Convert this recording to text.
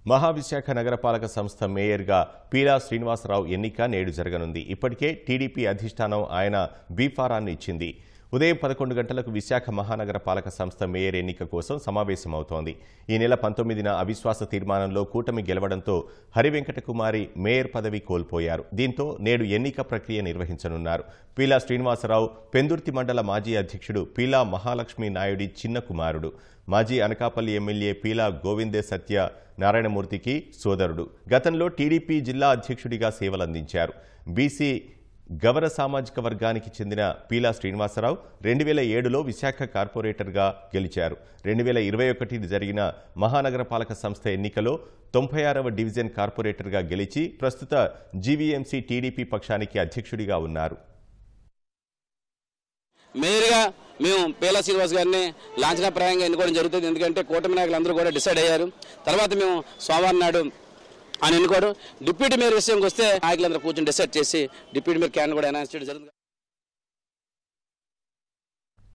మహావిశాఖ నగరపాలక సంస్థ మేయర్గా పీలా శ్రీనివాసరావు ఎన్నిక నేడు జరగనుంది. ఇప్పటికే టీడీపీ అధిష్టానం ఆయన బీఫారాన్ని ఇచ్చింది. ఉదయం 11 గంటలకు విశాఖ మహానగర పాలక సంస్థ మేయర్ ఎన్నిక కోసం సమావేశమవుతోంది. ఈ నెల 19న అవిశ్వాస తీర్మానంలో కూటమి గెలవడంతో హరివెంకట కుమారి మేయర్ పదవి కోల్పోయారు. దీంతో నేడు ఎన్నిక ప్రక్రియ నిర్వహించనున్నారు. పీలా శ్రీనివాసరావు పెందుర్తి మండల మాజీ అధ్యక్షుడు పీలా మహాలక్ష్మి నాయుడి చిన్న కుమారుడు. మాజీ అనకాపల్లి ఎమ్మెల్యే పీలా గోవిందే సత్య నారాయణమూర్తికి సోదరుడు. గతంలో టీడీపీ జిల్లా అధ్యక్షుడిగా సేవలందించారు. బీసీ గవర సామాజిక వర్గానికి చెందిన పీలా శ్రీనివాసరావు 2007లో విశాఖ కార్పొరేటర్గా గెలిచారు. 2021 జరిగిన మహానగరపాలక సంస్థ ఎన్నికలో 96వ డివిజన్ కార్పొరేటర్గా గెలిచి ప్రస్తుత జీవీఎంసీ టీడీపీ పక్షానికి అధ్యక్షుడిగా ఉన్నారు. మేయర్గా మేము పీలా శ్రీనివాస్ గారిని లాంఛనప్రాయంగా ఎన్నుకోవడం జరుగుతుంది. ఎందుకంటే కూటమి నాయకులందరూ కూడా డిసైడ్ అయ్యారు. తర్వాత మేము సోమవారం నాడు ఆయన ఎన్నుకోవడం. డిప్యూటీ మేయర్ విషయంకి వస్తే నాయకులందరూ కూర్చొని డిసైడ్ చేసి డిప్యూటీ మేయర్ క్యాండిడేట్ కూడా అనౌన్స్ చేయడం జరుగుతుంది.